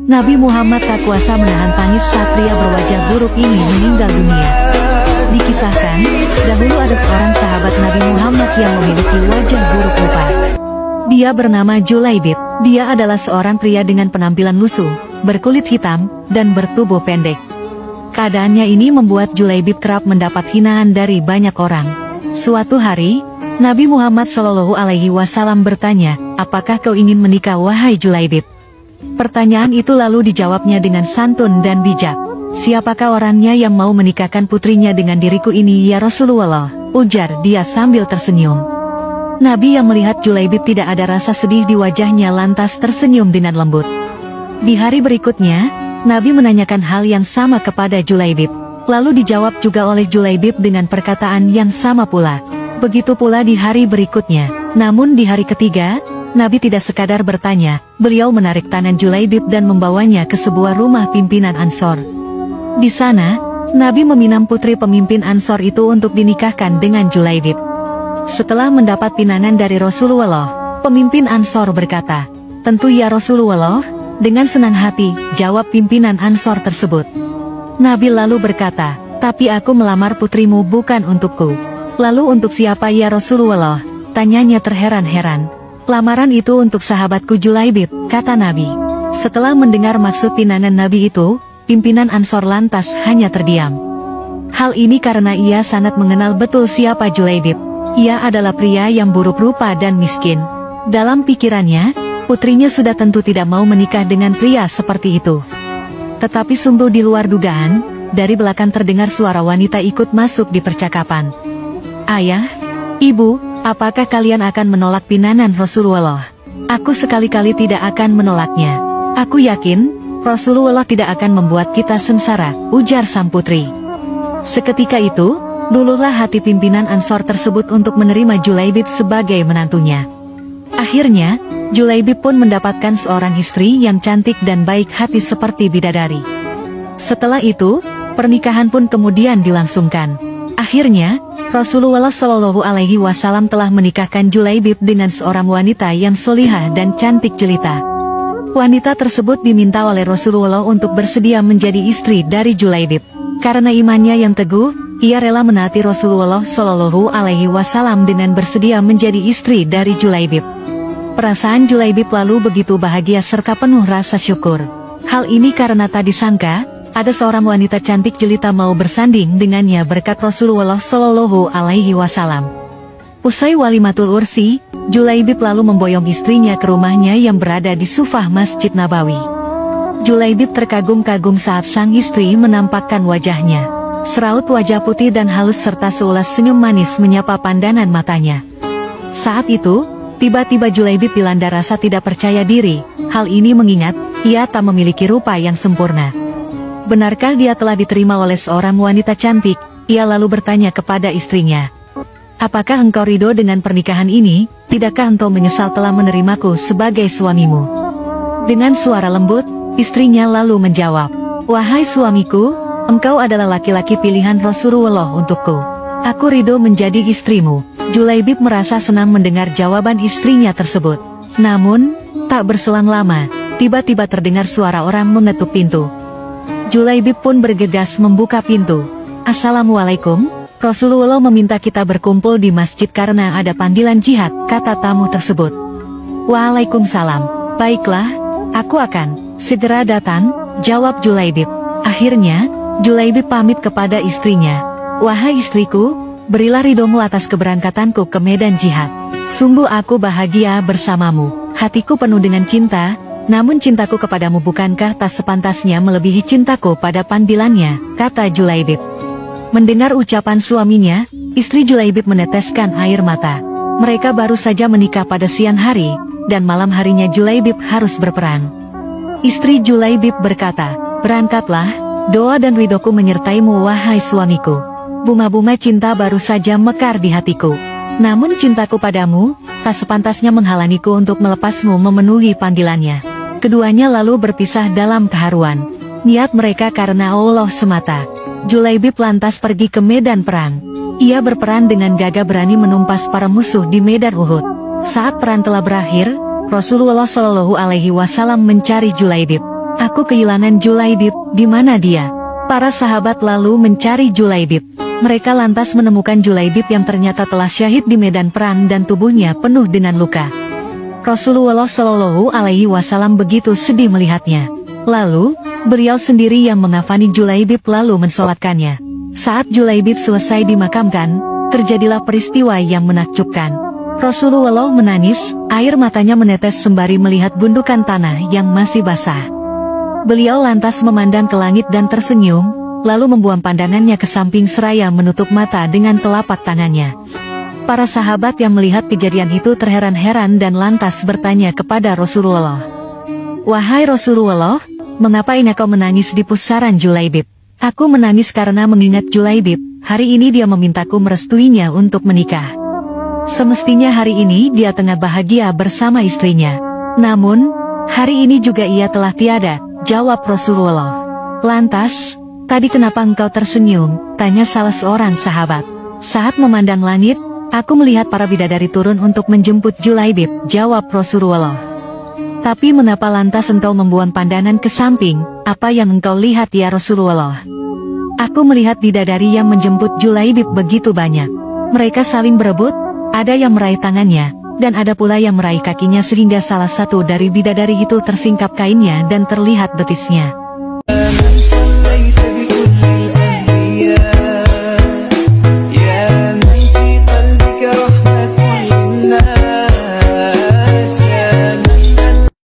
Nabi Muhammad tak kuasa menahan tangis saat pria berwajah buruk ini meninggal dunia. Dikisahkan, dahulu ada seorang sahabat Nabi Muhammad yang memiliki wajah buruk rupa. Dia bernama Julaibib. Dia adalah seorang pria dengan penampilan lusuh, berkulit hitam, dan bertubuh pendek. Keadaannya ini membuat Julaibib kerap mendapat hinaan dari banyak orang. Suatu hari, Nabi Muhammad SAW bertanya, "Apakah kau ingin menikah wahai Julaibib?" Pertanyaan itu lalu dijawabnya dengan santun dan bijak. "Siapakah orangnya yang mau menikahkan putrinya dengan diriku ini ya Rasulullah?" ujar dia sambil tersenyum. Nabi yang melihat Julaibib tidak ada rasa sedih di wajahnya lantas tersenyum dengan lembut. Di hari berikutnya, Nabi menanyakan hal yang sama kepada Julaibib. Lalu dijawab juga oleh Julaibib dengan perkataan yang sama pula. Begitu pula di hari berikutnya. Namun di hari ketiga, Nabi tidak sekadar bertanya, beliau menarik tangan Julaibib dan membawanya ke sebuah rumah pimpinan Ansor. Di sana, Nabi meminang putri pemimpin Ansor itu untuk dinikahkan dengan Julaibib. Setelah mendapat pinangan dari Rasulullah, pemimpin Ansor berkata, "Tentu ya Rasulullah." Dengan senang hati, jawab pimpinan Ansor tersebut. Nabi lalu berkata, "Tapi aku melamar putrimu bukan untukku." "Lalu untuk siapa ya Rasulullah?" tanyanya terheran-heran. "Lamaran itu untuk sahabatku Julaibib," kata Nabi. Setelah mendengar maksud pinangan Nabi itu, pimpinan Ansor lantas hanya terdiam. Hal ini karena ia sangat mengenal betul siapa Julaibib. Ia adalah pria yang buruk rupa dan miskin. Dalam pikirannya, putrinya sudah tentu tidak mau menikah dengan pria seperti itu. Tetapi sungguh di luar dugaan, dari belakang terdengar suara wanita ikut masuk di percakapan. "Ayah, Ibu, apakah kalian akan menolak pinangan Rasulullah?" "Aku sekali-kali tidak akan menolaknya. Aku yakin, Rasulullah tidak akan membuat kita sengsara," ujar sang putri. Seketika itu, luluhlah hati pimpinan Ansor tersebut untuk menerima Julaibib sebagai menantunya. Akhirnya, Julaibib pun mendapatkan seorang istri yang cantik dan baik hati seperti bidadari. Setelah itu, pernikahan pun kemudian dilangsungkan. Akhirnya, Rasulullah SAW telah menikahkan Julaibib dengan seorang wanita yang solihah dan cantik jelita. Wanita tersebut diminta oleh Rasulullah untuk bersedia menjadi istri dari Julaibib. Karena imannya yang teguh, ia rela menaati Rasulullah SAW dengan bersedia menjadi istri dari Julaibib. Perasaan Julaibib lalu begitu bahagia serta penuh rasa syukur. Hal ini karena tak disangka, ada seorang wanita cantik jelita mau bersanding dengannya berkat Rasulullah SAW. Usai walimatul ursi, Julaibib lalu memboyong istrinya ke rumahnya yang berada di sufah Masjid Nabawi. Julaibib terkagum-kagum saat sang istri menampakkan wajahnya. Seraut wajah putih dan halus serta seulas senyum manis menyapa pandangan matanya. Saat itu, tiba-tiba Julaibib dilanda rasa tidak percaya diri. Hal ini mengingat, ia tak memiliki rupa yang sempurna. Benarkah dia telah diterima oleh seorang wanita cantik? Ia lalu bertanya kepada istrinya, "Apakah engkau ridho dengan pernikahan ini? Tidakkah engkau menyesal telah menerimaku sebagai suamimu?" Dengan suara lembut, istrinya lalu menjawab, "Wahai suamiku, engkau adalah laki-laki pilihan Rasulullah untukku. Aku ridho menjadi istrimu." Julaibib merasa senang mendengar jawaban istrinya tersebut. Namun, tak berselang lama, tiba-tiba terdengar suara orang mengetuk pintu. Julaibib pun bergegas membuka pintu. "Assalamualaikum, Rasulullah meminta kita berkumpul di masjid karena ada panggilan jihad," kata tamu tersebut. "Waalaikumsalam. Baiklah, aku akan segera datang," jawab Julaibib. Akhirnya, Julaibib pamit kepada istrinya. "Wahai istriku, berilah ridhomu atas keberangkatanku ke medan jihad. Sungguh aku bahagia bersamamu. Hatiku penuh dengan cinta, namun cintaku kepadamu bukankah tak sepantasnya melebihi cintaku pada panggilannya," kata Julaibib. Mendengar ucapan suaminya, istri Julaibib meneteskan air mata. Mereka baru saja menikah pada siang hari, dan malam harinya Julaibib harus berperang. Istri Julaibib berkata, "Berangkatlah, doa dan ridhoku menyertaimu wahai suamiku. Bunga-bunga cinta baru saja mekar di hatiku. Namun cintaku padamu, tak sepantasnya menghalangiku untuk melepasmu memenuhi panggilannya." Keduanya lalu berpisah dalam keharuan. Niat mereka karena Allah semata. Julaibib lantas pergi ke medan perang. Ia berperan dengan gagah berani menumpas para musuh di medan Uhud. Saat perang telah berakhir, Rasulullah SAW mencari Julaibib. Aku kehilangan Julaibib, di mana dia? Para sahabat lalu mencari Julaibib. Mereka lantas menemukan Julaibib yang ternyata telah syahid di medan perang dan tubuhnya penuh dengan luka. Rasulullah Shallallahu Alaihi Wasallam begitu sedih melihatnya. Lalu, beliau sendiri yang mengafani Julaibib lalu mensolatkannya. Saat Julaibib selesai dimakamkan, terjadilah peristiwa yang menakjubkan. Rasulullah menangis, air matanya menetes sembari melihat gundukan tanah yang masih basah. Beliau lantas memandang ke langit dan tersenyum, lalu membuang pandangannya ke samping seraya menutup mata dengan telapak tangannya. Para sahabat yang melihat kejadian itu terheran-heran dan lantas bertanya kepada Rasulullah. Wahai Rasulullah, mengapa engkau menangis di pusaran Julaibib? Aku menangis karena mengingat Julaibib, hari ini dia memintaku merestuinya untuk menikah. Semestinya hari ini dia tengah bahagia bersama istrinya. Namun, hari ini juga ia telah tiada, jawab Rasulullah. Lantas, tadi kenapa engkau tersenyum? Tanya salah seorang sahabat. Saat memandang langit, aku melihat para bidadari turun untuk menjemput Julaibib, jawab Rasulullah. Tapi mengapa lantas engkau membuang pandangan ke samping? Apa yang engkau lihat ya Rasulullah? Aku melihat bidadari yang menjemput Julaibib begitu banyak. Mereka saling berebut, ada yang meraih tangannya, dan ada pula yang meraih kakinya sehingga salah satu dari bidadari itu tersingkap kainnya dan terlihat betisnya.